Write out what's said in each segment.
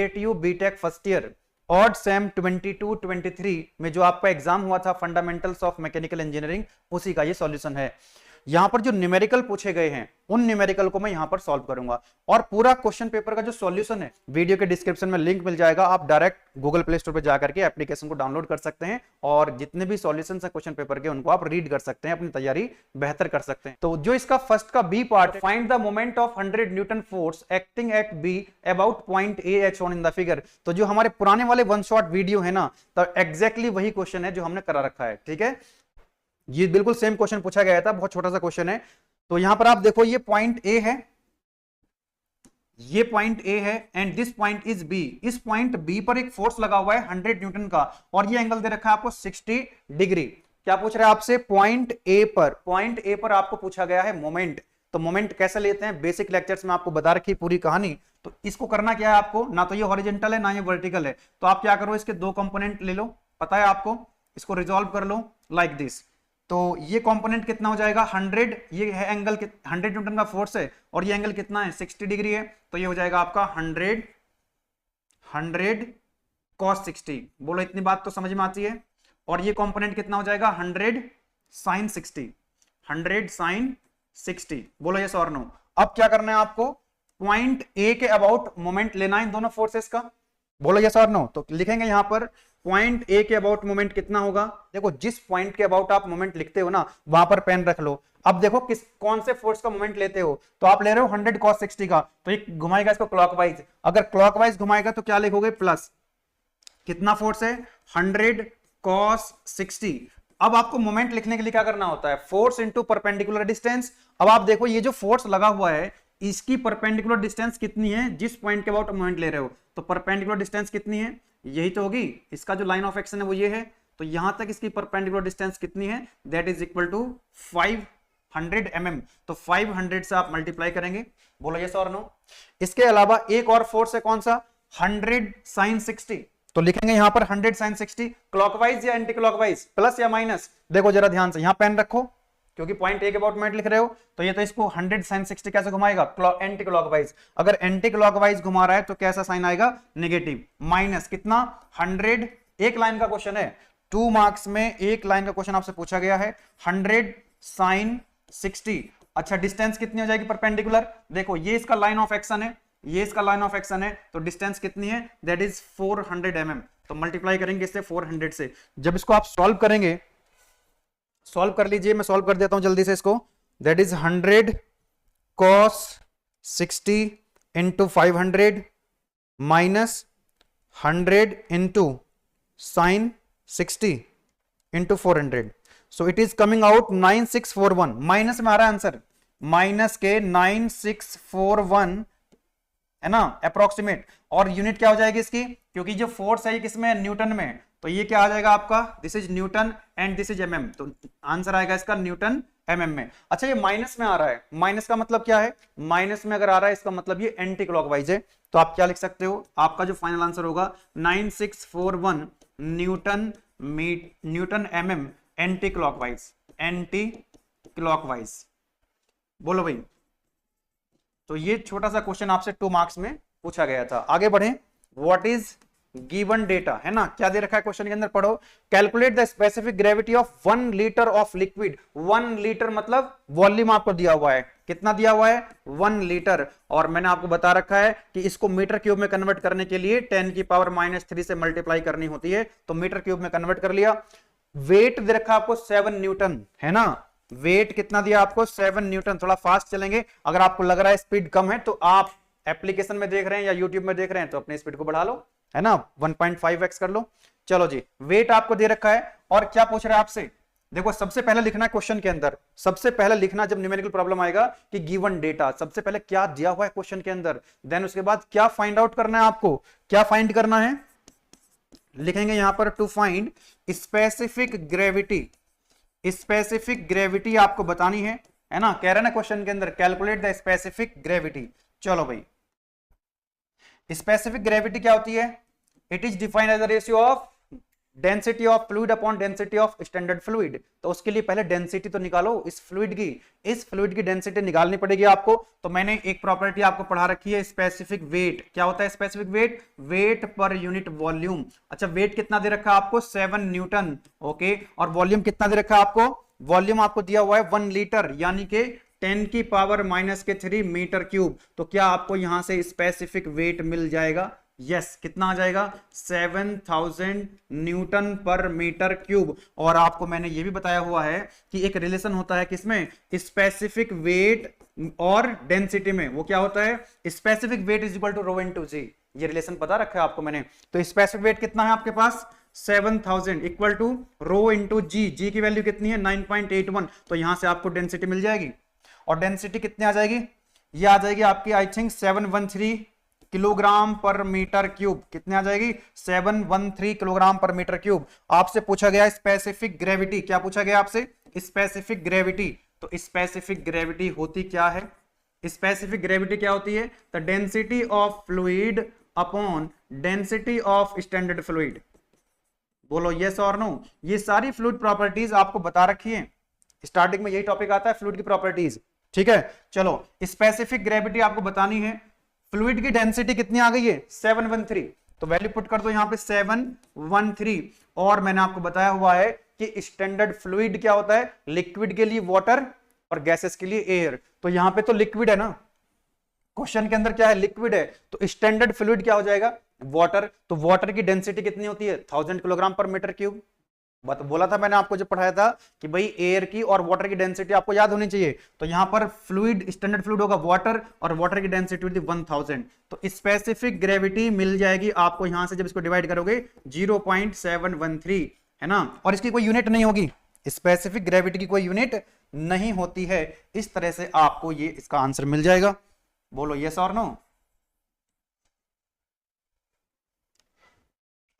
बीकेटीयू BTech first year odd sem 22-23 में जो आपका एग्जाम हुआ था फंडामेंटल्स ऑफ मैकेनिकल इंजीनियरिंग, उसी का ये सॉल्यूशन है। यहां पर जो न्यूमेरिकल पूछे गए हैं उन न्यूमेरिकल को मैं यहां पर सॉल्व करूंगा, और पूरा क्वेश्चन पेपर का जो सॉल्यूशन है वीडियो के डिस्क्रिप्शन में लिंक मिल जाएगा, आप डायरेक्ट गूगल प्ले स्टोर पे जाकर के एप्लीकेशन को डाउनलोड कर सकते हैं और जितने भी सॉल्यूशंस है क्वेश्चन पेपर के उनको आप रीड कर सकते हैं, अपनी तैयारी बेहतर कर सकते हैं। तो जो इसका फर्स्ट का B part, find the moment of 100 newton force acting at B about point A H on in the figure, तो जो हमारे पुराने वाले वन शॉट वीडियो है ना, तो एग्जैक्टली वही क्वेश्चन है जो हमने करा रखा है, ठीक है। ये बिल्कुल सेम क्वेश्चन पूछा गया था, बहुत छोटा सा क्वेश्चन है। तो यहां पर आप देखो ये पॉइंट ए है, ये पॉइंट ए है and this point is B. इस पॉइंट बी पर एक फोर्स लगा हुआ है 100 न्यूटन का और ये एंगल दे रखा है आपको 60 डिग्री। क्या पूछ रहा है आपसे? पॉइंट ए पर आपको पूछा गया है मोमेंट। तो मोमेंट कैसे लेते हैं बेसिक लेक्चर्स में आपको बता रखी पूरी कहानी। तो इसको करना क्या है आपको, ना तो ये हॉरिजॉन्टल है ना ये वर्टिकल है, तो आप क्या करो इसके दो कंपोनेंट ले लो, पता है आपको, इसको रिजॉल्व कर लो लाइक दिस। तो ये कंपोनेंट कितना हो जाएगा 100, ये है एंगल 100 न्यूटन का फोर्स है और ये एंगल कितना है 60 डिग्री है, तो ये हो जाएगा आपका 100 cos 60। बोलो इतनी बात तो समझ में आती है। और ये कंपोनेंट कितना हो जाएगा 100 sin 60, 100 sin 60। बोलो यस और नो। अब क्या करना है आपको, पॉइंट ए के अबाउट मोमेंट लेना है इन दोनों फोर्सेस का। बोलो यस और नो। तो लिखेंगे यहां पर पॉइंट ए के अबाउट मोमेंट कितना होगा। देखो जिस पॉइंट के अबाउट आप मोमेंट लिखते हो ना वहां पर पेन रख लो। अब देखो कौन से फोर्स का मोमेंट लेते हो, तो आप ले रहे हो 100 cos 60 का, तो ये घुमाएगा इसको क्लॉकवाइज। अगर क्लॉकवाइज घुमाएगा तो क्या लिखोगे प्लस, कितना फोर्स है 100 cos 60। अब आपको मोमेंट लिखने के लिए क्या करना होता है, फोर्स इंटू परपेंडिकुलर डिस्टेंस। अब आप देखो ये जो फोर्स लगा हुआ है इसकी परपेंडिकुलर डिस्टेंस कितनी है जिस पॉइंट के अबाउट मोमेंट ले रहे हो, तो परपेंडिकुलर डिस्टेंस कितनी है, यही तो होगी, इसका जो लाइन ऑफ एक्शन है वो ये है, तो यहां तक इसकी परपेंडिकुलर डिस्टेंस कितनी है, that is equal to 500 mm। तो 500 से आप मल्टीप्लाई करेंगे। बोलो यस और नो। इसके अलावा एक और फोर्स है कौन सा, 100 sin 60। तो लिखेंगे यहां पर 100 sin 60 क्लॉकवाइज या एंटी क्लॉकवाइज, प्लस या माइनस। देखो जरा ध्यान से, यहां पेन रखो क्योंकि पॉइंट ए के अबाउट मोमेंट लिख रहे हो, तो ये तो इसको 100 sin 60 कैसे घुमाएगा, एंटी क्लॉकवाइज। अगर एंटी क्लॉकवाइज घुमा रहा है तो कैसा साइन आएगा, नेगेटिव। माइनस कितना 100, एक लाइन का क्वेश्चन है, 2 मार्क्स में एक लाइन का क्वेश्चन आपसे पूछा गया है, 100 sin 60। अच्छा डिस्टेंस कितनी हो जाएगी परपेंडिकुलर, देखो ये इसका लाइन ऑफ एक्शन है, ये इसका लाइन ऑफ एक्शन है, तो डिस्टेंस कितनी है, दैट इज 400 mm। तो मल्टीप्लाई करेंगे इससे 400 से। जब इसको आप सॉल्व करेंगे, सॉल्व कर लीजिए, मैं सॉल्व कर देता हूं जल्दी से इसको। That is 100 cos 60 into 500 minus 100 into sin 60 into 400। So it is coming out 9641। Minus में आ रहा है आंसर, माइनस के 9641 है ना अप्रोक्सीमेट। और यूनिट क्या हो जाएगी इसकी, क्योंकि जो फोर्स है ये किसमें है, न्यूटन में, तो ये क्या आ जाएगा आपका, this is Newton and this is mm। तो आंसर आएगा इसका न्यूटन mm में। अच्छा ये माइनस में आ रहा है, माइनस का मतलब क्या है, माइनस में अगर आ रहा है इसका मतलब ये एंटी क्लॉकवाइज है। तो आप क्या लिख सकते हो, आपका जो फाइनल आंसर होगा 9641 Newton mm anti clockwise, anti clockwise. बोलो भाई। तो ये छोटा सा क्वेश्चन आपसे 2 मार्क्स में पूछा गया था। आगे बढ़े, व्हाट इज गिवन डेटा, है ना, क्या दे रखा है क्वेश्चन के अंदर, पढ़ो। Calculate the specific gravity of 1 litre of liquid. 1 litre मतलब वॉल्यूम आपको दिया हुआ है, कितना दिया हुआ है 1 लीटर। और मैंने आपको बता रखा है कि इसको मीटर क्यूब में कन्वर्ट करने के लिए 10⁻³ से मल्टीप्लाई करनी होती है, तो मीटर क्यूब में कन्वर्ट कर लिया। वेट दे रखा आपको 7 न्यूटन, है ना, वेट कितना दिया आपको 7 न्यूटन। थोड़ा फास्ट चलेंगे, अगर आपको लग रहा है स्पीड कम है तो आप एप्लीकेशन में देख रहे हैं या यूट्यूब में देख रहे हैं तो अपनी स्पीड को बढ़ा लो, है ना, 1.5x कर लो। चलो जी, वेट आपको दे रखा है और क्या पूछ रहा है आपसे, देखो सबसे पहले लिखना है क्वेश्चन के अंदर, सबसे पहले लिखना जब न्यूमेरिकल प्रॉब्लम आएगा कि गिवन डेटा, सबसे पहले क्या दिया हुआ है क्वेश्चन के अंदर, देन उसके बाद क्या फाइंड आउट करना है आपको, क्या फाइंड करना है, लिखेंगे यहां पर to find specific gravity. Specific gravity आपको बतानी है ना, कह रहे ना क्वेश्चन के अंदर कैलकुलेट द स्पेसिफिक ग्रेविटी। चलो भाई, स्पेसिफिक ग्रेविटी क्या होती है, it is defined as the ratio of density of fluid upon density of standard fluid, तो उसके लिए पहले डेंसिटी तो निकालो इस फ्लूइड की, इस फ्लूइड की डेंसिटी निकालनी पड़ेगी आपको। तो मैंने एक प्रॉपर्टी आपको पढ़ा रखी है स्पेसिफिक वेट। क्या होता है specific weight? Weight per unit volume. अच्छा वेट कितना दे रखा है आपको? 7 न्यूटन। ओके, और वॉल्यूम कितना दे रखा है आपको? वॉल्यूम आपको दिया हुआ है 1 लीटर, यानी कि 10 की पावर -3 मीटर क्यूब। तो क्या आपको यहां से स्पेसिफिक वेट मिल जाएगा? यस, कितना आ जाएगा? 7000 न्यूटन पर मीटर क्यूब। और आपको मैंने ये भी बताया हुआ है कि एक रिलेशन होता है किसमें? स्पेसिफिक वेट और डेंसिटी में। वो क्या होता है? Specific weight is equal to rho into g. ये रिलेशन पता रखा है आपको मैंने। तो स्पेसिफिक वेट कितना है आपके पास? 7000 इक्वल टू रो इनटू जी। जी की वैल्यू कितनी है? 9.81। तो यहां से आपको डेंसिटी मिल जाएगी। और डेंसिटी कितनी आ जाएगी? ये आ जाएगी आपकी आई थिंक 713 किलोग्राम पर मीटर क्यूब। कितने आ जाएगी? 713 किलोग्राम पर मीटर क्यूब। आपसे पूछा गया स्पेसिफिक ग्रेविटी। क्या पूछा गया आपसे? Specific gravity. तो स्पेसिफिक ग्रेविटी होती क्या है? स्पेसिफिक ग्रेविटी क्या होती है? The density of fluid upon density of standard fluid. बोलो यस और नो। ये सारी फ्लूइड प्रॉपर्टीज आपको बता रखी है, स्टार्टिंग में यही टॉपिक आता है फ्लूइड की प्रॉपर्टीज। ठीक है, चलो स्पेसिफिक ग्रेविटी आपको बतानी है। फ्लूइड की डेंसिटी कितनी आ गई है? 713। तो वैल्यू पुट कर दो यहां पे 713। और मैंने आपको बताया हुआ है कि स्टैंडर्ड फ्लूइड क्या होता है? लिक्विड के लिए वाटर और गैसेस के लिए एयर। तो यहां पे तो लिक्विड है ना, क्वेश्चन के अंदर क्या है? लिक्विड है। तो स्टैंडर्ड फ्लूइड क्या हो जाएगा? वाटर। तो वाटर की डेंसिटी कितनी होती है? 1000 किलोग्राम पर मीटर क्यूब। बोला था मैंने आपको जब पढ़ाया था कि भाई एयर की और वाटर की डेंसिटी आपको याद होनी चाहिए। तो यहां पर फ्लूइड, स्टैंडर्ड फ्लूइड होगा वाटर, और वाटर की डेंसिटी होती है 1000। तो स्पेसिफिक ग्रेविटी मिल जाएगी आपको यहां से जब इसको डिवाइड करोगे 0.713, है ना। और इसकी कोई यूनिट नहीं होगी, स्पेसिफिक ग्रेविटी की कोई यूनिट नहीं होती है। इस तरह से आपको ये इसका आंसर मिल जाएगा। बोलो यस और no.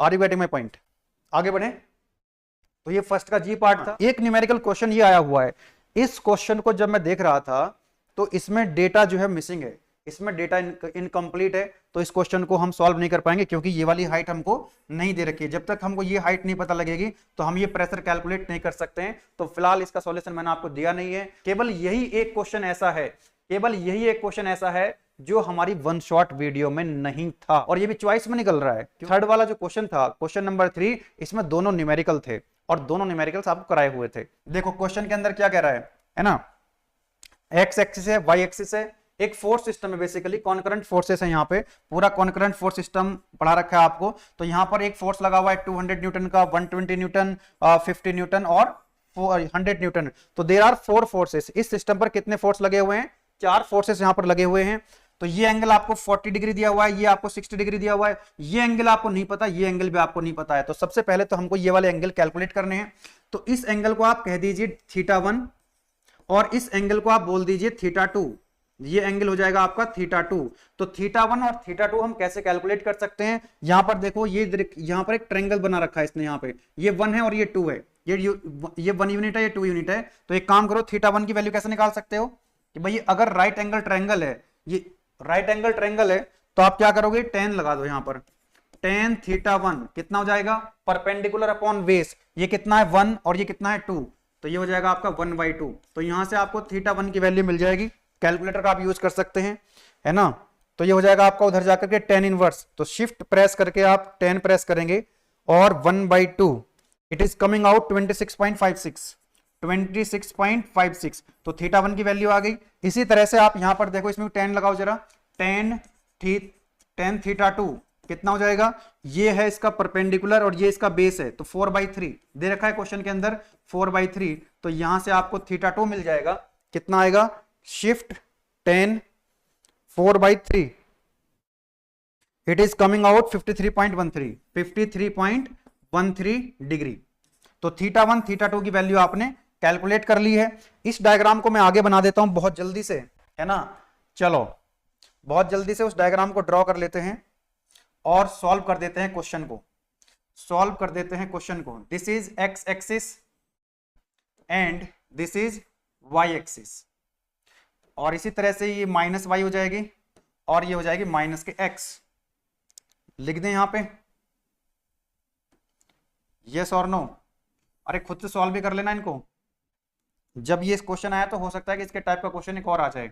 Are you getting my point? आगे बढ़े। तो ये फर्स्ट का जी पार्ट था। एक न्यूमेरिकल क्वेश्चन ये आया हुआ है। इस क्वेश्चन को जब मैं देख रहा था तो इसमें डेटा जो है मिसिंग है, इसमें डेटा इनकम्प्लीट है। तो इस क्वेश्चन को हम सॉल्व नहीं कर पाएंगे क्योंकि ये वाली हाइट हमको नहीं दे रखी है। जब तक हमको ये हाइट नहीं पता लगेगी तो हम ये प्रेशर कैलकुलेट नहीं कर सकते हैं। तो फिलहाल इसका सॉल्यूशन मैंने आपको दिया नहीं है। केवल यही एक क्वेश्चन ऐसा है, केवल यही एक क्वेश्चन ऐसा है जो हमारी वन शॉट वीडियो में नहीं था, और ये भी चॉइस में निकल रहा है। थर्ड वाला जो क्वेश्चन था, क्वेश्चन नंबर 3, इसमें दोनों न्यूमेरिकल थे और दोनों न्यूमेरिकल्स आपको कराए हुए थे। देखो क्वेश्चन के अंदर क्या कह रहा है ना, एक्स एक्सिस है, वाई एक्सिस है, एक फोर्स सिस्टम है, बेसिकली कॉन्करेंट फोर्सेस है। यहाँ पे पूरा कॉन्करेंट फोर्स सिस्टम पढ़ा रखा है आपको। तो यहाँ पर एक फोर्स लगा हुआ है 200 न्यूटन का, 120 न्यूटन, 50 न्यूटन और 100 न्यूटन। तो देयर आर 4 फोर्सेस। इस सिस्टम पर कितने फोर्स लगे हुए हैं? 4 फोर्सेस यहाँ पर लगे हुए हैं। तो ये एंगल आपको 40 डिग्री दिया हुआ है, ये आपको 60 डिग्री दिया हुआ है, ये एंगल आपको नहीं पता, ये एंगल भी आपको नहीं पता है। तो सबसे पहले तो हमको ये वाले एंगल कैलकुलेट करने हैं। तो इस एंगल को आप कह दीजिए θ1 और इस एंगल को आप बोल दीजिए θ2। ये एंगल हो जाएगा आपका θ2। तो θ1 और θ2 हम कैसे कैलकुलेट कर सकते हैं? यहां पर देखो, ये यहां पर एक ट्रायंगल बना रखा है इसने। यहाँ पे ये 1 है और ये 2 है, ये 1 यूनिट है, ये 2 यूनिट है। तो एक काम करो, θ1 की वैल्यू कैसे निकाल सकते हो कि भाई अगर राइट एंगल ट्रायंगल है, ये राइट एंगल ट्रायंगल है, तो आप क्या करोगे? tan लगा दो यहां पर। tan θ1 कितना हो जाएगा? Perpendicular upon base. ये कितना है? 1 और ये कितना है? 2। तो ये हो जाएगा आपका 1/2। तो यहां से आपको θ1 की वैल्यू मिल जाएगी। कैलकुलेटर का आप यूज कर सकते हैं, है ना। तो ये हो जाएगा आपका उधर जाकर के tan इनवर्स। तो शिफ्ट प्रेस करके आप tan प्रेस करेंगे और 1/2, इट इज कमिंग आउट 26.56। 26.56। तो θ1 की वैल्यू आ गई। इसी तरह से आप यहां पर देखो, इसमें tan लगाओ जरा। tan θ2 कितना हो जाएगा? ये है इसका परपेंडिकुलर और ये इसका बेस है, तो 4/3 दे रखा है क्वेश्चन के अंदर, 4/3। तो यहां से आपको θ2 मिल जाएगा। कितना आएगा? Shift tan 4/3, it is coming out 53.13, 53.13 degree. तो θ1 θ2 की वैल्यू आपने कैलकुलेट कर ली है। इस डायग्राम को मैं आगे बना देता हूं बहुत जल्दी से, है ना। चलो बहुत जल्दी से उस डायग्राम को ड्रॉ कर लेते हैं और सॉल्व कर देते हैं क्वेश्चन को। सॉल्व कर देते हैं क्वेश्चन को। This is X axis and this is Y axis, और इसी तरह से ये -y हो जाएगी और ये हो जाएगी -x। लिख दें यहां पे, यस और नो? अरे खुद से सॉल्व भी कर लेना इनको। जब ये क्वेश्चन आया तो हो सकता है कि इसके टाइप का क्वेश्चन एक और आ जाए।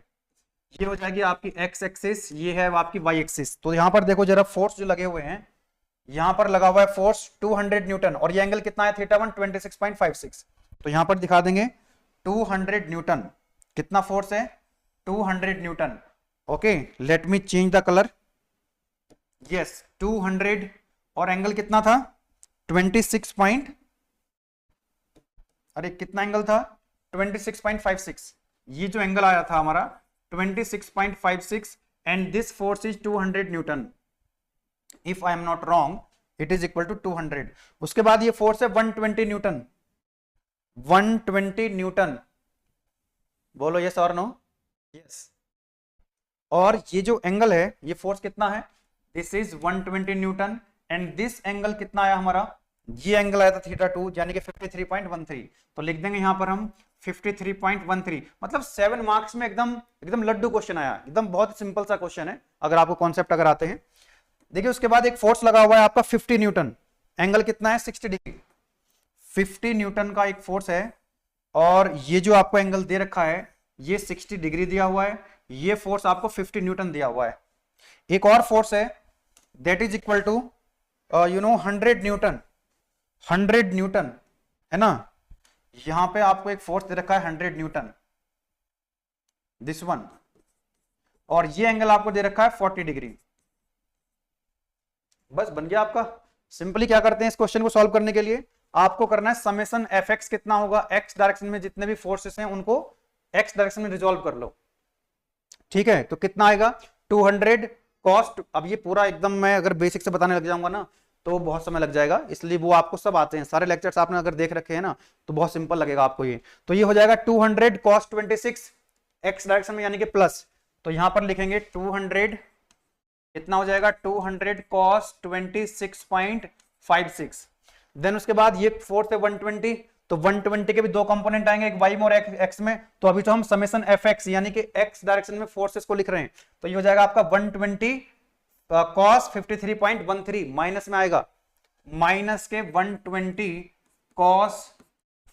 ये हो जाएगी आपकी एक्स एक्सिस, ये है आपकी वाई एक्सिस। तो यहां पर देखो जरा फोर्स जो लगे हुए हैं, यहां पर लगा हुआ है फोर्स 200 न्यूटन और ये एंगल कितना है थीटा 1 26.56। तो यहां पर दिखा देंगे 200 न्यूटन। कितना फोर्स है? 200 Newton. Okay, let me change the colour. Yes 200 और एंगल कितना था 26 पॉइंट, अरे कितना एंगल था 26.56। ये जो एंगल आया था हमारा 26.56 and this force is 200 newton. If I am not wrong it is equal to 200। उसके बाद ये फोर्स है 120 न्यूटन। 120 न्यूटन, बोलो यस और नो? यस। और ये जो एंगल है ये फोर्स कितना है? This is 120 newton and this angle कितना आया हमारा? ये एंगल आया था θ2 यानी कि 53.13। तो लिख देंगे यहां पर हम 53.13। मतलब 7 मार्क्स में एकदम एकदम लड्डू क्वेश्चन आया, एकदम बहुत सिंपल सा क्वेश्चन है अगर आपको कॉन्सेप्ट अगर आते हैं। देखिए उसके बाद एक फोर्स लगा हुआ है आपका 50 न्यूटन, एंगल कितना है 60 डिग्री। 50 न्यूटन का एक फोर्स है और ये जो आपको एंगल दे रखा है ये 60 डिग्री दिया हुआ है, ये फोर्स आपको 50 न्यूटन दिया हुआ है। एक और फोर्स है that is equal to 100 newton. 100 newton है ना, यहां पे आपको एक फोर्स दे रखा है 100 न्यूटन, दिस वन, और ये एंगल आपको दे रखा है 40 डिग्री। बस बन गया आपका। सिंपली क्या करते हैं इस क्वेश्चन को सॉल्व करने के लिए, आपको करना है समेशन एफ एक्स कितना होगा, एक्स डायरेक्शन में जितने भी फोर्सेस हैं उनको एक्स डायरेक्शन में रिजॉल्व कर लो। ठीक है, तो कितना आएगा 200 कॉस्ट। अब ये पूरा एकदम मैं अगर बेसिक से बताने लग जाऊंगा ना तो बहुत समय लग जाएगा, इसलिए वो आपको सब आते हैं, सारे लेक्चर्स आपने अगर देख रखे हैं ना तो बहुत सिंपल लगेगा आपको ये। तो ये हो जाएगा 200 कॉस 26 एक्स डायरेक्शन में यानी कि प्लस, तो यहां पर लिखेंगे 200 कितना हो जाएगा 200 कॉस 26.56। देन उसके बाद ये फोर्स है 120, तो 120 के भी दो कंपोनेंट आएंगे, एक वाई में और एक एक्स में। तो अभी तो हम समेशन एफ एक्स यानी कि एक्स डायरेक्शन में फोर्सेस को लिख रहे हैं, तो ये हो जाएगा आपका 120 कॉस 53.13 माइनस में आएगा माइनस के 120 कॉस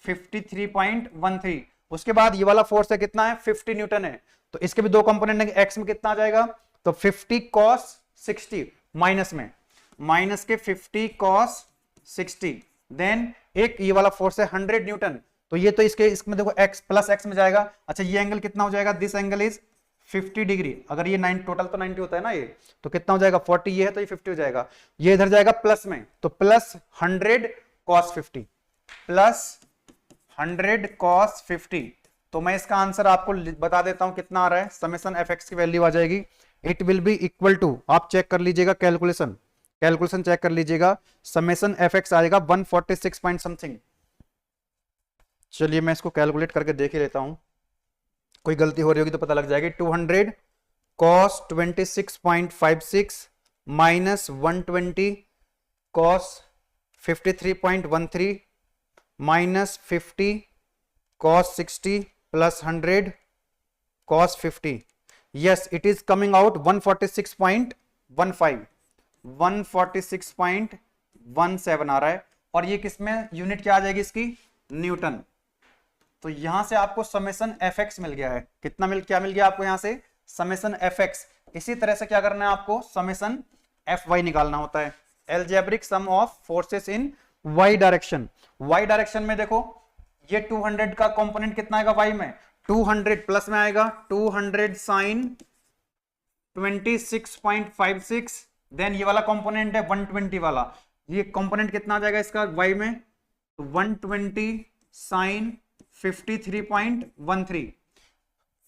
53.13। उसके बाद ये वाला फोर्स है कितना है 50 न्यूटन है, तो इसके भी दो कंपोनेंट है, एक्स में कितना आ जाएगा तो 50 कॉस 60 माइनस में माइनस के 50 कॉस 60। देन एक ये वाला फोर्स है 100 न्यूटन, तो ये तो इसमें देखो x प्लस एक्स में जाएगा। अच्छा ये एंगल कितना हो जाएगा, दिस एंगल इज 50 डिग्री। अगर ये 9 टोटल तो 90 होता है ना, ये तो कितना हो जाएगा 40, ये है तो ये 50 हो जाएगा। ये इधर जाएगा प्लस में, तो प्लस 100 कॉस 50 प्लस 100 कॉस 50। तो मैं इसका आंसर आपको बता देता हूं कितना आ रहा है, समेशन एफ एक्स की वैल्यू आ जाएगी, it will be equal to, आप चेक कर लीजिएगा कैलकुलेशन चेक कर लीजिएगा, समेशन एफ एक्स आएगा 146 पॉइंट समथिंग। चलिए मैं इसको कैलकुलेट करके देख ही लेता हूं, कोई गलती हो रही होगी तो पता लग जाएगी। 200 cos 26.56 minus 120 cos 53.13 minus 50 cos 60 plus 100 cos 50। Yes it is coming out 146.15 146.17 आ रहा है, और ये किसमें यूनिट क्या आ जाएगी इसकी, न्यूटन। तो यहां से आपको समेशन एफ एक्स मिल गया है, क्या मिल गया आपको यहां से समेशन एफ एक्स। इसी तरह से क्या करना है आपको समेशन एफ वाई निकालना होता है, algebraic sum of forces in Y direction. Y direction में देखो ये 200 का कंपोनेंट कितना आएगा वाई में, 200 प्लस में आएगा 200 साइन 26.56। देन ये वाला कंपोनेंट है 120 वाला, ये कंपोनेंट कितना आ जाएगा इसका वाई में, तो 120 साइन 53.13।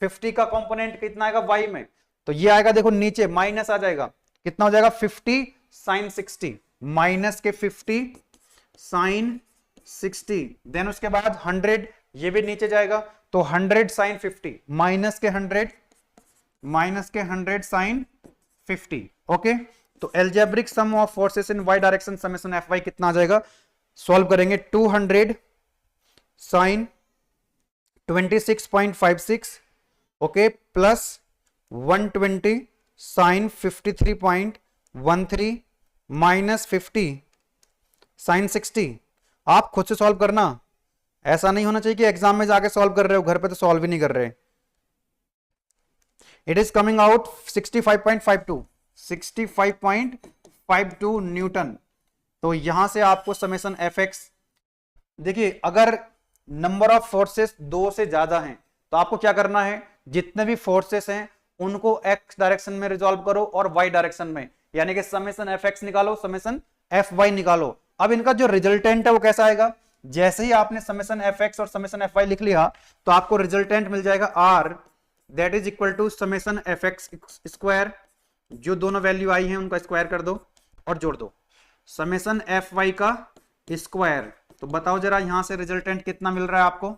50 का कंपोनेंट कितना आएगा वाई में, तो ये आएगा देखो नीचे माइनस आ जाएगा, कितना हो जाएगा 50 साइन 60 माइनस के 50 साइन 60। देन उसके बाद 100 ये भी नीचे जाएगा, तो 100 साइन 50 माइनस के 100 साइन 50। ओके, तो algebraic sum of forces in Y direction summation F Y कितना आ जाएगा, सॉल्व करेंगे 200 sine 26.56 okay plus 120 sine 53.13 minus 50 sine 60 आप खुद से सॉल्व करना, ऐसा नहीं होना चाहिए कि एग्जाम में जाके सॉल्व कर रहे हो, घर पे तो सॉल्व ही नहीं कर रहे। It is coming out 65.52 65.52 Newton. तो यहां से आपको समेशन एफ एक्स, देखिए अगर नंबर ऑफ फोर्सेस 2 से ज्यादा हैं तो आपको क्या करना है, जितने भी फोर्सेस हैं उनको एक्स डायरेक्शन में रिजॉल्व करो और वाई डायरेक्शन में, यानी कि समेशन एफ एक्स निकालो, समेशन एफ वाई निकालो। अब इनका जो रिजल्टेंट है वो कैसा आएगा, जैसे ही आपने समेशन एफ एक्स और समेशन एफ वाई लिख लिया तो आपको रिजल्टेंट मिल जाएगा R, that is equal to summation F X square, जो दोनों वैल्यू आई हैं उनका स्क्वायर कर दो और जोड़ दो, समेशन एफ वाई का स्क्वायर। तो बताओ जरा यहां से रिजल्टेंट कितना मिल रहा है आपको,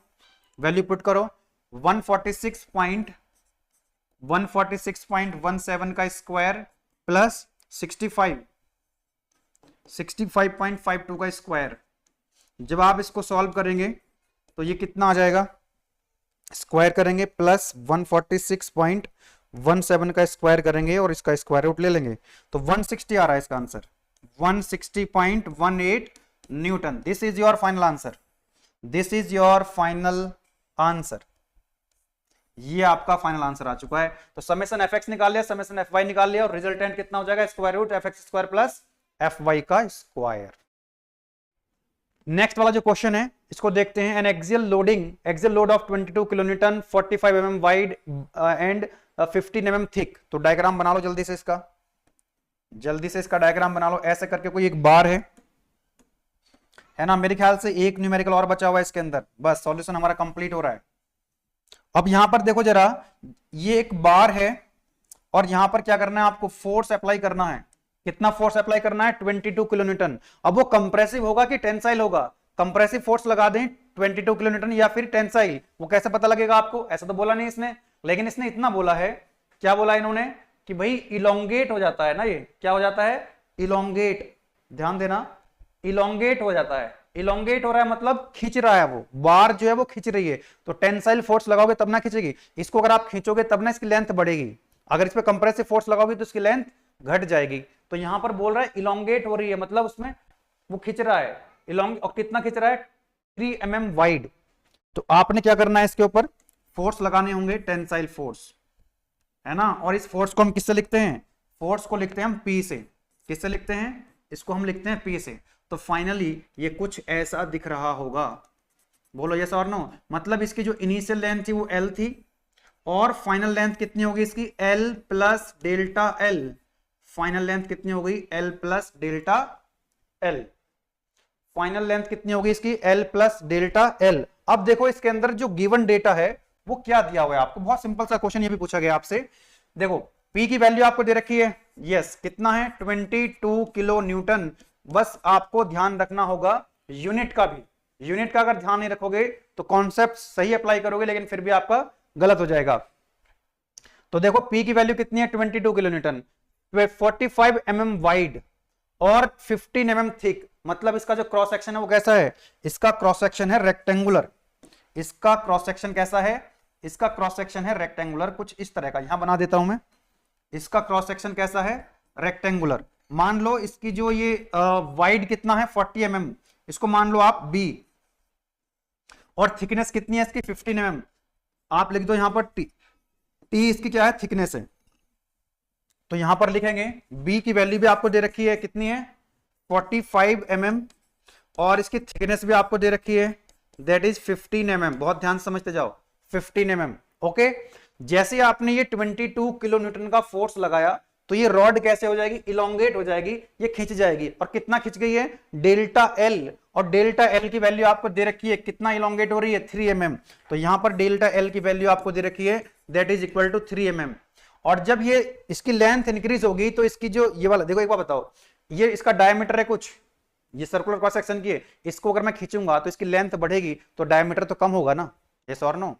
वैल्यू पुट करो, 146.17 का स्क्वायर प्लस 65.52 का स्क्वायर। जब आप इसको सॉल्व करेंगे तो ये कितना आ जाएगा, स्क्वायर करेंगे प्लस 146.17 का स्क्वायर करेंगे और इसका स्क्वायर रूट ले लेंगे तो 160 आ रहा है इसका answer, 160.18 Newton. This is your final answer, this is your final answer, ये आपका फाइनल आंसर आ चुका है। तो समेशन एफ एक्स निकाल लिया, समेशन एफ वाई निकाल लिया और रिजल्टेंट कितना हो जाएगा, square root F X square plus F Y का स्क्वायर। नेक्स्ट वाला जो क्वेश्चन है इसको देखते हैं। An axial load of 22 kilonewton 45 mm wide and 15 mm thick. तो डायग्राम बना लो जल्दी से इसका, जल्दी से इसका डायग्राम बना लो। ऐसे करके कोई एक बार है ना, मेरे ख्याल से एक न्यूमेरिकल और बचा हुआ है इसके अंदर, बस सॉल्यूशन हमारा कंप्लीट हो रहा है। अब यहां पर देखो जरा, ये एक बार है और यहां पर क्या करना है आपको, फोर्स अप्लाई करना है। कितना फोर्स अप्लाई करना है, 22 किलोन्यूटन। अब वो कंप्रेसिव होगा कि टेंसाइल होगा, कंप्रेसिव फोर्स लगा दें 22 किलोन्यूटन या फिर टेंसाइल, वो कैसे पता लगेगा आपको, ऐसा तो बोला नहीं इसने, लेकिन इसने इतना बोला है, क्या बोला इन्होंने कि भाई इलोंगेट हो जाता है ना, ये क्या हो जाता है, इलोंगेट, ध्यान देना, इलोंगेट हो जाता है। इलोंगेट हो रहा है मतलब खींच रहा है, वो बार जो है वो खींच रही है। तो टेंसाइल फोर्स लगाओगे तब ना खींचेगी, इसको अगर आप खींचोगे तब ना इसकी लेंथ बढ़ेगी, अगर इस पे कंप्रेसिव फोर्स लगाओगे तो इसकी लेंथ घट जाएगी। तो यहां पर बोल रहा है इलोंगेट हो रही है, मतलब उसमें वो खींच रहा है इलोंग, और कितना खींच रहा है, 3 mm वाइड। तो आपने क्या करना है, इसके ऊपर फोर्स लगाने होंगे, टेंसाइल फोर्स है ना। और इस फोर्स को हम किससे लिखते हैं, फोर्स को लिखते हैं हम P से। किससे लिखते हैं, इसको हम लिखते हैं P से। तो फाइनली ये कुछ ऐसा दिख रहा होगा, बोलो यस और नो। मतलब इसकी जो इनिशियल लेंथ थी वो L थी और फाइनल लेंथ कितनी होगी इसकी, L plus delta L। Final length कितनी हो गई, L plus delta L। Final length कितनी होगी इसकी, L प्लस डेल्टा L। अब देखो इसके अंदर जो गिवन डेटा है वो क्या दिया हुआ है आपको, बहुत सिंपल सा क्वेश्चन ये भी पूछा गया आपसे। देखो P की वैल्यू आपको दे रखी है, यस कितना है, 22 किलो न्यूटन। बस आपको ध्यान रखना होगा यूनिट का भी, यूनिट का अगर ध्यान नहीं रखोगे तो कॉन्सेप्ट सही अप्लाई करोगे लेकिन फिर भी आपका गलत हो जाएगा। तो देखो P की वैल्यू कितनी है, 22 किलो न्यूटन, 45 mm वाइड और 15 mm थिक। मतलब इसका जो क्रॉस सेक्शन है वो कैसा है, इसका क्रॉस सेक्शन है रेक्टेंगुलर। इसका क्रॉस सेक्शन कैसा है, इसका क्रॉस सेक्शन है रेक्टेंगुलर, कुछ इस तरह का, यहां बना देता हूं मैं। इसका क्रॉस सेक्शन कैसा है, रेक्टेंगुलर। मान लो इसकी जो ये वाइड कितना है, 40 mm, इसको मान लो आप B, और थिकनेस कितनी है इसकी, 15 mm। आप लिख दो यहां पर T इसकी क्या है, थिकनेस है। तो यहां पर लिखेंगे B की वैल्यू भी आपको दे रखी है, कितनी है, 45 mm, और इसकी थिकनेस भी आपको दे रखी है, दैट इज 15 mm। बहुत ध्यान समझते जाओ, 15 mm। ओके, जैसे ही आपने ये 22 किलो न्यूटन का फोर्स लगाया तो ये रॉड कैसे हो जाएगी, इलोंगेट हो जाएगी, ये खिंच जाएगी। और कितना खिंच गई है, डेल्टा L, और डेल्टा L की वैल्यू आपको दे रखी है, कितना इलोंगेट हो रही है, 3 mm। तो यहां पर डेल्टा L की वैल्यू आपको दे रखी है, that is equal to 3 mm। और जब ये इसकी लेंथ इंक्रीज होगी तो इसकी जो ये वाला, देखो एक बार बताओ, ये इसका डायमीटर है कुछ, ये सर्कुलर क्रॉस सेक्शन की है, इसको अगर मैं खींचूंगा तो इसकी लेंथ बढ़ेगी तो डायमीटर तो कम होगा ना, यस और नो,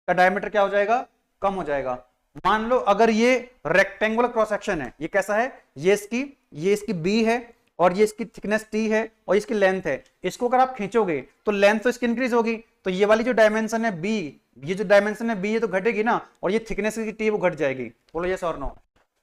का डायमीटर क्या हो जाएगा, कम हो जाएगा। मान लो अगर ये रेक्टेंगुलर क्रॉस सेक्शन है, ये कैसा है, ये इसकी B है और ये इसकी थिकनेस T है और इसकी लेंथ है, इसको अगर आप खींचोगे तो लेंथ तो इसकी इंक्रीज होगी, तो ये वाली जो डायमेंशन है B, ये जो डायमेंशन है B ये तो घटेगी ना, और ये थिकनेस की T वो घट जाएगी। बोलो यस और नो।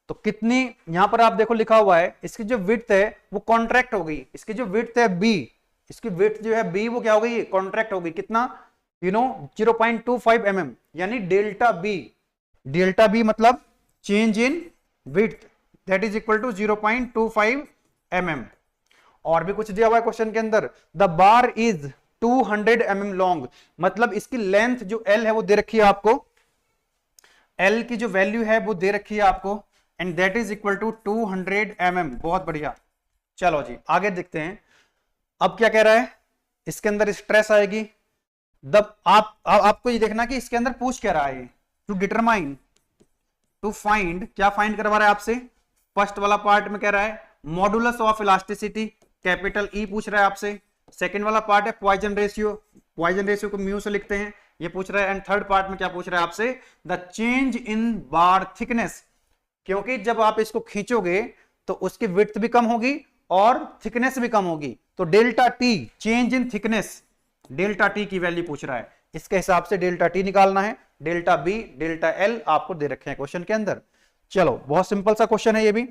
तो कितनी, यहां पर आप देखो लिखा हुआ है, इसकी जो विड्थ है वो कॉन्ट्रैक्ट होगी, इसकी जो विड्थ है B, इसकी विड्थ जो है बी वो क्या हो गई, कॉन्ट्रैक्ट हो गई, कितना 0.25 mm, यानी डेल्टा बी मतलब change in width that is equal to 0.25 mm। और भी कुछ दिया हुआ है क्वेश्चन के अंदर, the bar is 200 mm long, मतलब इसकी लेंथ जो L है वो दे रखी है आपको, L की जो वैल्यू है वो दे रखी है आपको, and that is equal to 200 mm। बहुत बढ़िया, चलो जी आगे देखते हैं। अब क्या कह रहा है, इसके अंदर स्ट्रेस आएगी, आपको ये देखना कि इसके अंदर पूछ क्या रहा है, टू डिटरमाइन, टू फाइंड, क्या फाइंड करवा रहा है आपसे, फर्स्ट वाला पार्ट में कह रहा है modulus of elasticity, capital E पूछ रहा है आपसे। सेकंड वाला पार्ट है पॉइजन रेशियो को म्यू से लिखते हैं, ये पूछ रहा है। एंड थर्ड पार्ट में क्या पूछ रहा है आपसे, the change in bar thickness, क्योंकि जब आप इसको खींचोगे तो उसकी विड्थ भी कम होगी और थिकनेस भी कम होगी, तो delta T, change in thickness, delta T की वैल्यू पूछ रहा है, इसके हिसाब से डेल्टा टी निकालना है। डेल्टा बी, डेल्टा एल आपको दे रखे हैं क्वेश्चन के अंदर। चलो बहुत सिंपल सा क्वेश्चन है ये भी।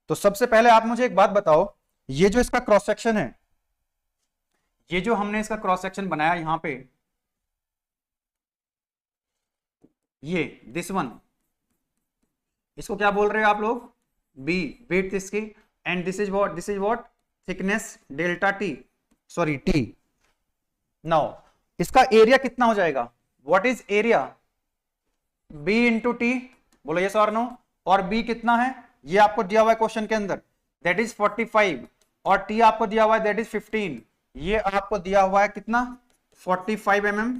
तो सबसे पहले आप मुझे एक बात बताओ, ये जो इसका क्रॉस सेक्शन है, ये जो हमने इसका क्रॉस सेक्शन बनाया यहां पे, ये दिस वन, इसको क्या बोल रहे हो आप लोग, बी, विड्थ इसकी, and this is what, thickness delta T, sorry T. Now इसका एरिया कितना हो जाएगा, what is area, B into T, बोलो यस और नो। और बी कितना है, ये आपको दिया हुआ है क्वेश्चन के अंदर, दैट इज 45, और टी आपको दिया हुआ है दैट इज 15, ये आपको दिया हुआ है कितना 45 mm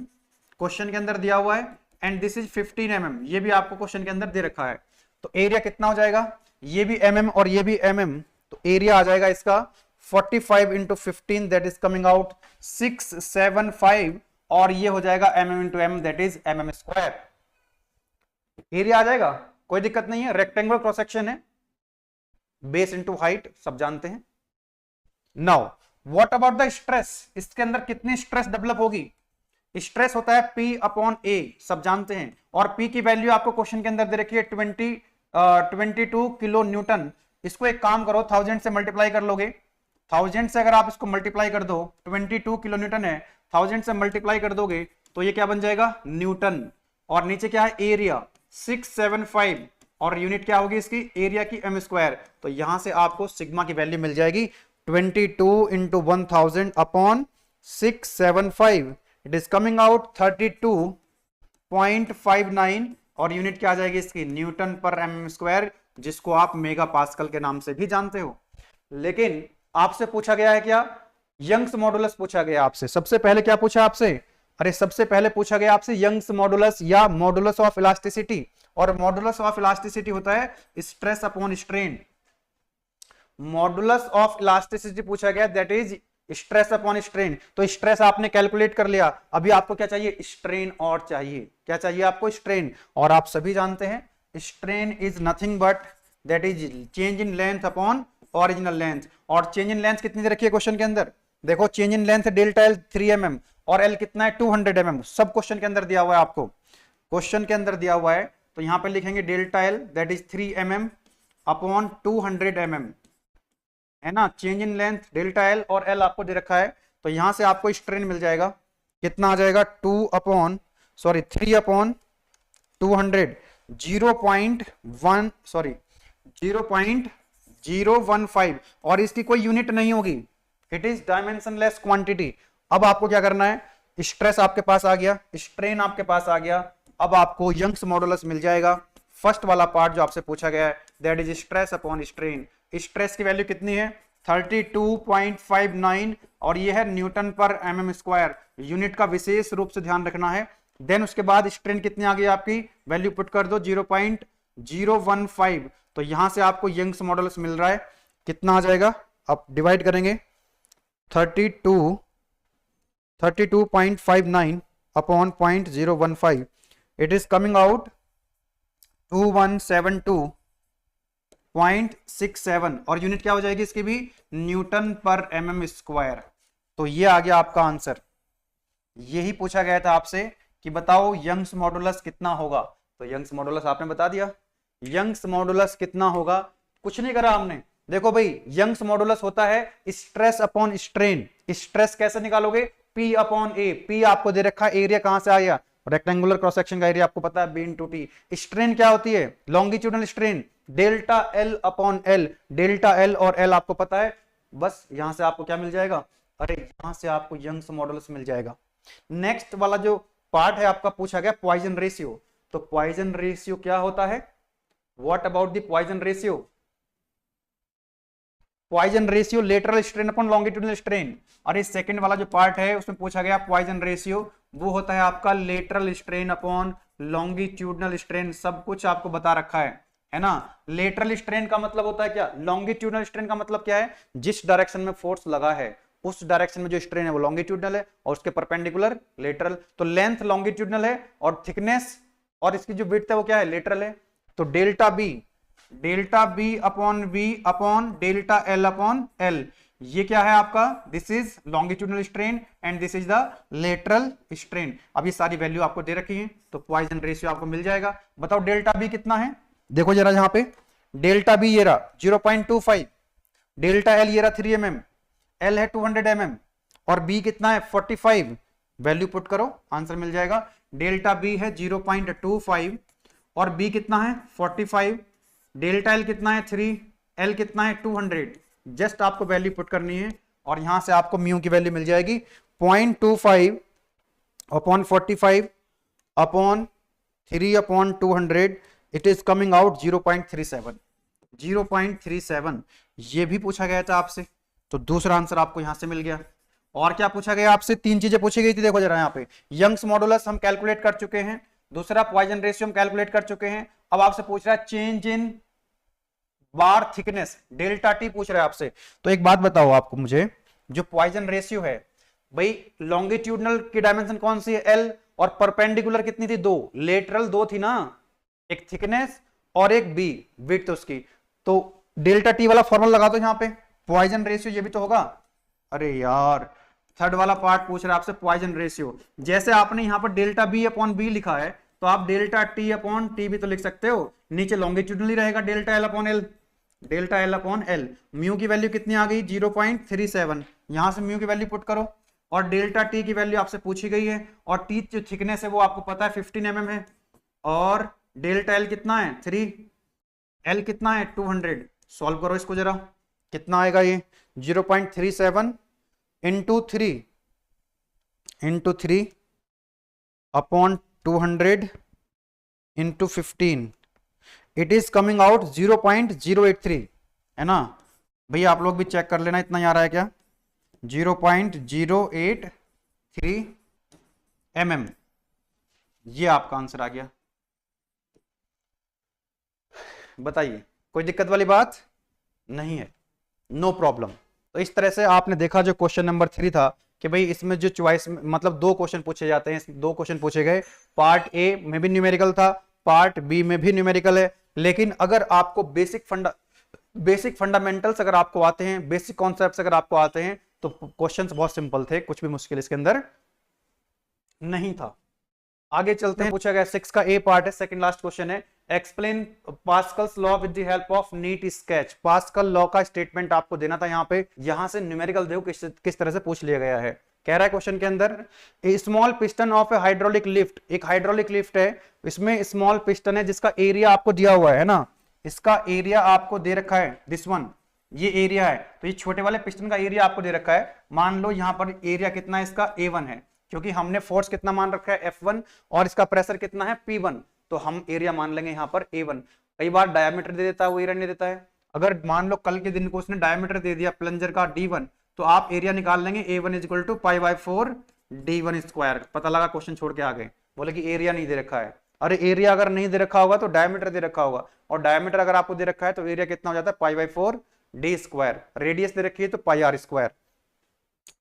क्वेश्चन के अंदर दिया हुआ है, एंड दिस इज 15 mm, ये भी आपको क्वेश्चन के अंदर दे रखा है। तो एरिया कितना हो जाएगा, ये भी mm और ये भी mm, तो एरिया आ जाएगा इसका 45 into 15 that is coming out 675, और ये हो जाएगा mm into m that is mm square. Area आ जाएगा, कोई दिक्कत नहीं है, रेक्टेंगुलर क्रॉस सेक्शन है, बेस इंटू हाइट सब जानते हैं। Now what about the stress, इसके अंदर कितनी स्ट्रेस डेवलप होगी, स्ट्रेस होता है P अपॉन A, सब जानते हैं, और P की वैल्यू आपको क्वेश्चन के अंदर दे रखी है 22 किलो न्यूटन। इसको एक काम करो, 1000 से मल्टीप्लाई कर लोगे, 1000 से अगर आप इसको मल्टीप्लाई कर दो, 22 किलो न्यूटन है, 1000 से मल्टीप्लाई कर दोगे तो ये क्या बन जाएगा न्यूटन, और नीचे क्या है एरिया 675, और यूनिट क्या होगी इसकी, एरिया की m स्क्वायर। तो यहां से आपको सिग्मा की वैल्यू मिल जाएगी 22 into 1000 upon 675, it is coming out 32.59, और यूनिट क्या आ जाएगी इसकी, न्यूटन पर mm स्क्वायर, जिसको आप मेगा पास्कल के नाम से भी जानते हो। लेकिन आपसे पूछा गया है क्या, यंग्स मॉडुलस पूछा गया आपसे। सबसे पहले क्या पूछा आपसे, अरे सबसे पहले पूछा गया आपसे यंग्स मॉडुलस या मॉडुलस ऑफ इलास्टिसिटी, और मॉडुलस ऑफ इलास्टिसिटी होता है stress upon strain. Modulus of elasticity पूछा गया that is stress upon strain. तो स्ट्रेस आपने कैलकुलेट कर लिया, अभी आपको क्या चाहिए, स्ट्रेन और चाहिए, क्या चाहिए आपको, स्ट्रेन। और आप सभी जानते हैं strain is nothing but that is change in length upon original length. और चेंज इन लेंथ कितनी दे रखी है क्वेश्चन के अंदर, देखो change in length delta L 3 mm, और एल कितना है 200 mm, सब क्वेश्चन के अंदर दिया हुआ है, आपको क्वेश्चन के अंदर दिया हुआ है। तो यहां पे लिखेंगे delta L that is 3 mm upon 200 mm, है ना। Change in length delta L और एल आपको दे रखा है, तो यहां से आपको स्ट्रेन मिल जाएगा, कितना आ जाएगा 3 अपॉन 200, 0.015, और इसकी कोई यूनिट नहीं होगी, इट इज डायमेंशनलेस क्वांटिटी। अब आपको क्या करना है, स्ट्रेस आपके पास आ गया, स्ट्रेन आपके पास आ गया, अब आपको यंग्स मॉडुलस मिल जाएगा। फर्स्ट वाला पार्ट जो आपसे पूछा गया है that is stress upon strain. Stress की वैल्यू कितनी है 32.59, और ये है न्यूटन पर mm स्क्वायर, यूनिट का विशेष रूप से ध्यान रखना है। देन उसके बाद स्ट्रेन कितनी आ गई आपकी, वैल्यू पुट कर दो 0.015, तो यहां से आपको यंग्स मॉडुलस मिल रहा है, कितना आ जाएगा, अब डिवाइड करेंगे 32.59 upon 0.015, it is coming out 2172.67, और यूनिट क्या हो जाएगी इसकी भी, न्यूटन पर mm स्क्वायर। तो ये आ गया आपका आंसर। यही पूछा गया था आपसे कि बताओ यंग्स मॉडुलस कितना होगा, तो यंग्स मॉडुलस आपने बता दिया। यंग्स मॉडुलस कितना होगा, कुछ नहीं करा हमने, देखो भाई यंग्स मॉडुलस होता है स्ट्रेस अपॉन स्ट्रेन। स्ट्रेस कैसे निकालोगे, P अपॉन ए। P आपको दे रखा है, एरिया कहां से आया, रेक्टेंगुलर क्रॉस सेक्शन का एरिया आपको पता है B इंटू टी। स्ट्रेन क्या होती है, longitudinal strain, delta L upon L। Delta L और L आपको पता है, बस यहां से आपको क्या मिल जाएगा, अरे यहां से आपको यंग्स मॉडुलस मिल जाएगा। नेक्स्ट वाला जो पार्ट है आपका पूछा गया पॉइजन रेशियो। तो पॉइजन रेशियो क्या होता है, what about the Poisson ratio, Poisson ratio lateral strain upon longitudinal strain. और इस सेकंड वाला जो पार्ट है उसमें पूछा गया पॉइजन रेशियो, वो होता है आपका lateral strain upon longitudinal strain. सब कुछ आपको बता रखा है ना। लेटरल स्ट्रेन का मतलब होता है क्या, लॉन्गिट्यूडनल स्ट्रेन का मतलब क्या है, जिस डायरेक्शन में फोर्स लगा है उस डायरेक्शन में जो स्ट्रेन है वो लॉन्गिट्यूडनल है और उसके परपेंडिकुलर लेटरल। तो लेंथ लॉन्गिट्यूडनल है और थिकनेस और इसकी जो विड्थ है वो क्या है, लेटरल है। तो delta B upon V upon delta L upon L, ये क्या है आपका, this is longitudinal strain and this is the lateral strain. अब ये सारी वैल्यू आपको दे रखी है तो पॉइजन रेशियो आपको मिल जाएगा। बताओ डेल्टा बी कितना है, देखो जरा यहां पे डेल्टा बी ये रहा 0.25, डेल्टा एल ये रहा 3 mm, एल है 200 mm और बी कितना है 45। वैल्यू पुट करो आंसर मिल जाएगा। डेल्टा बी है 0.25 और बी कितना है 45, डेल्टा एल कितना है 3, एल कितना है 200। जस्ट आपको वैल्यू पुट करनी है और यहां से आपको म्यू की वैल्यू मिल जाएगी 0.25 upon 45 upon 3 upon 200, it is coming out 0.37। 0.37 ये भी पूछा गया था आपसे, तो दूसरा आंसर आपको यहां से मिल गया। और क्या पूछा गया आपसे, 3 चीजें पूछी गई थी, देखो जरा यहाँ पे यंग्स मॉडुलस हम कैलकुलेट कर चुके हैं, दूसरा पॉइजन रेशियो हम कैलकुलेट कर चुके हैं। अब आपसे पूछ रहा है change in bar thickness, delta T पूछ रहा है आपसे। तो एक बात बताओ आपको मुझे, जो पॉइजन रेशियो है भाई, लॉन्गिट्यूडनल की डायमेंशन कौन सी है एल, और परपेंडिकुलर कितनी थी 2, लेटरल 2 थी ना, एक थिकनेस और एक बी विड्थ उसकी। तो डेल्टा टी वाला फॉर्मूला लगा दो यहाँ पे, पॉइजन रेशियो ये भी तो होगा। अरे यार थर्ड वाला पार्ट पूछ रहा है आपसे पॉइजन रेशियो। जैसे आपने यहाँ पर डेल्टा बी अपॉन बी लिखा है तो आप डेल्टा टी अपॉन टी भी तो लिख सकते हो, नीचे लॉन्गिट्यूडनल ही रहेगा delta L upon L, delta L upon L. Mu की वैल्यू कितनी आ गई 0.37, यहां से म्यू की वैल्यू पुट करो और डेल्टा टी की वैल्यू आपसे पूछी गई है और टी जो थिकनेस है वो आपको पता है 15 mm है और डेल्टा एल कितना है 3, एल कितना है 200। सॉल्व करो इसको जरा, कितना आएगा ये 0.37 into 3 upon 200 into 15, it is coming out 0.083, है ना भैया, आप लोग भी चेक कर लेना इतना ही आ रहा है क्या, 0.083 mm, ये आपका आंसर आ गया। बताइए कोई दिक्कत वाली बात नहीं है, नो प्रॉब्लम। तो इस तरह से आपने देखा जो क्वेश्चन नंबर 3 था कि भाई इसमें जो चॉइस मतलब 2 क्वेश्चन पूछे जाते हैं, 2 क्वेश्चन पूछे गए, पार्ट ए में भी न्यूमेरिकल था, पार्ट बी में भी न्यूमेरिकल है। लेकिन अगर आपको बेसिक फंडामेंटल्स अगर आपको आते हैं, बेसिक कॉन्सेप्ट्स अगर आपको आते हैं तो क्वेश्चंस बहुत सिंपल थे, कुछ भी मुश्किल इसके अंदर नहीं था। आगे चलते हैं, पूछा गया 6 का ए पार्ट है, सेकंड लास्ट क्वेश्चन है, explain Pascal's law with the help of neat sketch. Pascal law का स्टेटमेंट आपको देना था यहाँ पे, यहां से न्यूमेरिकल देखो किस तरह से पूछ लिया गया है। कह रहा है क्वेश्चन के अंदर a small piston of a hydraulic lift, एक हाइड्रोलिक लिफ्ट है, इसमें स्मॉल पिस्टन है जिसका एरिया आपको दिया हुआ है ना, इसका एरिया आपको दे रखा है, दिस वन, ये एरिया है। तो ये छोटे वाले पिस्टन का एरिया आपको दे रखा है, मान लो यहाँ पर एरिया कितना है इसका A1 है, क्योंकि हमने फोर्स कितना मान रखा है F1 और इसका प्रेशर कितना है P1, तो हम एरिया मान लेंगे यहाँ पर A1। कई बार डायमीटर दे देता है वो एरिया नहीं देता है, अगर मान लो कल के दिन को उसने डायमीटर दे दिया प्लंजर का D1, तो आप एरिया निकाल लेंगे A1 equal to π/4 D1 square. पता लगा क्वेश्चन छोड़ के आ गए, बोले कि एरिया नहीं दे रखा है। अरे एरिया अगर नहीं दे रखा होगा तो डायमीटर दे रखा होगा, और डायमीटर अगर आपको दे रखा है तो एरिया कितना हो जाता है π/4 D स्क्वायर, रेडियस दे रखी है तो πr स्क्वायर,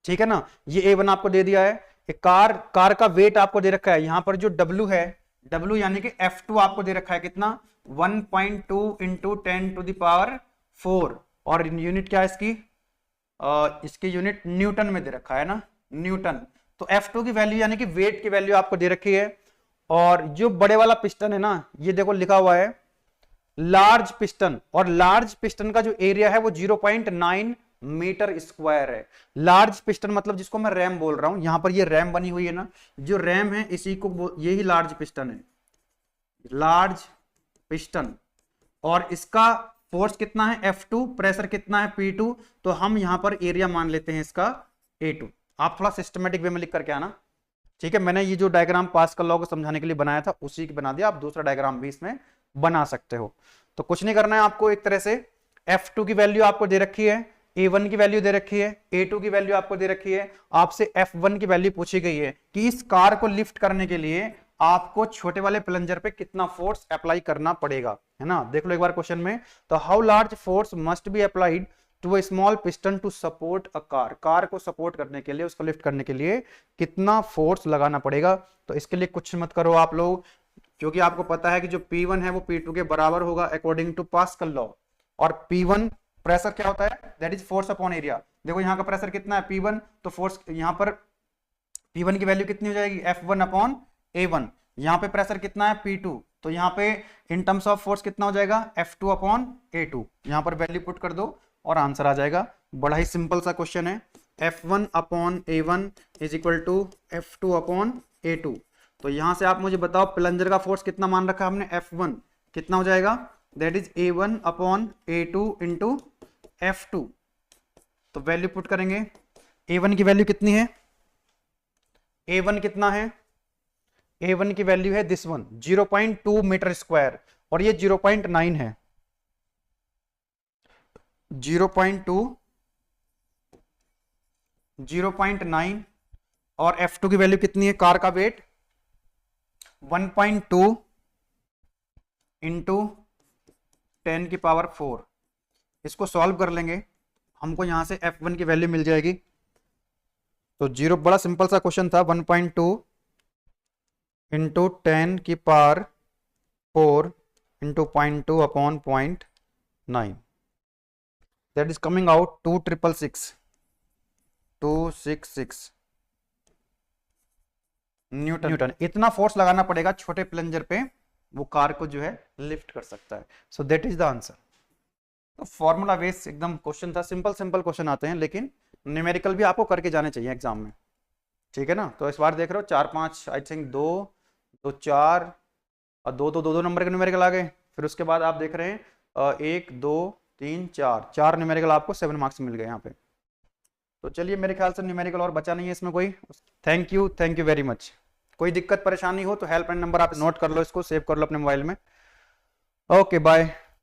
ठीक है ना। ये A1 आपको दे दिया है। कार का वेट आपको दे रखा है, यहाँ पर जो W है, W यानी कि F2 आपको दे रखा है कितना 1.2 इंटू 10⁴, और यूनिट क्या है इसकी, इसकी यूनिट न्यूटन में दे रखा है ना, न्यूटन। तो F2 की वैल्यू यानी कि वेट की वैल्यू आपको दे रखी है। और जो बड़े वाला पिस्टन है ना, ये देखो लिखा हुआ है लार्ज पिस्टन, और लार्ज पिस्टन का जो एरिया है वो 0.9 मीटर स्क्वायर है। लार्ज पिस्टन मतलब जिसको मैं रैम बोल रहा हूं, यहां पर ये रैम बनी हुई है ना, जो रैम है इसी को यही लार्ज पिस्टन है, लार्ज पिस्टन। और इसका फोर्स कितना है F2, प्रेशर कितना है P2, तो हम यहां पर एरिया मान लेते हैं इसका A2। आप थोड़ा सिस्टमेटिक वे में लिख करके आना, ठीक है। मैंने ये जो डायग्राम पास्कल लॉ को समझाने के लिए बनाया था उसी की बना दिया, आप दूसरा डायग्राम भी इसमें बना सकते हो। तो कुछ नहीं करना है आपको, एक तरह से F2 की वैल्यू आपको दे रखी है, A1 की वैल्यू दे रखी है, A2 की वैल्यू आपको दे रखी है, आपसे F1 की वैल्यू पूछी गई है कि इस कार को लिफ्ट करने के लिए आपको छोटे वाले प्लंजर पे कितना फोर्स अप्लाई करना पड़ेगा, है ना। देख लो एक बार क्वेश्चन में, तो how large force must be applied to a small piston to support a car, car को सपोर्ट करने के लिए, उसको लिफ्ट करने के लिए कितना फोर्स लगाना पड़ेगा। तो इसके लिए कुछ मत करो आप लोग, क्योंकि आपको पता है कि जो P1 है वो P2 के बराबर होगा अकॉर्डिंग टू पास्कल लॉ। और P1 प्रेशर क्या होता है, that is force upon area. देखो यहाँ का प्रेशर कितना है P1, तो फोर्स यहाँ पर P1 की वैल्यू कितनी हो जाएगी, F1 अपॉन A1। यहाँ पे प्रेशर कितना है P2, तो यहाँ पे इन टर्म्स ऑफ फोर्स कितना हो जाएगा, F2 अपॉन A2। यहाँ पर वैल्यू पुट कर दो और आंसर आ जाएगा। बड़ा ही सिंपल सा क्वेश्चन है, F1 upon A1 is equal to F2 upon A2। तो यहां से आप मुझे बताओ प्लंजर का फोर्स कितना मान रखा है हमने, F1 कितना हो जाएगा, that is A1 upon A2 into F2। तो वैल्यू पुट करेंगे, A1 की वैल्यू कितनी है, A1 कितना है, A1 की वैल्यू है दिस वन 0.2 मीटर स्क्वायर, और ये 0.9 है, 0.9। और F2 की वैल्यू कितनी है, कार का वेट 1.2 इंटू 10 की पावर 4। इसको सॉल्व कर लेंगे, हमको यहां से F1 की वैल्यू मिल जाएगी। तो जीरो, बड़ा सिंपल सा क्वेश्चन था, 1.2 इंटू 10 की power 4 into 0.2 upon 0.9, that is coming out 266 Newton. इतना फोर्स लगाना पड़ेगा छोटे प्लंजर पे, वो कार को जो है लिफ्ट कर सकता है। So that is the answer. तो फॉर्मूला बेस्ड एकदम क्वेश्चन था, सिंपल क्वेश्चन आते हैं, लेकिन न्यूमेरिकल भी आपको करके जाने चाहिए एग्जाम में, ठीक है ना। तो इस बार देख रहे हो 4-5, आई थिंक 2-4 और 2 नंबर के न्यूमेरिकल आ गए। फिर उसके बाद आप देख रहे हैं 1 2 3 4 न्यूमेरिकल आपको 7 मार्क्स मिल गए यहाँ पे। तो चलिए, मेरे ख्याल से न्यूमेरिकल और बचा नहीं है इसमें कोई। Thank you very much. कोई दिक्कत परेशानी हो तो हेल्पलाइन नंबर आप नोट कर लो, इसको सेव कर लो अपने मोबाइल में। Okay bye.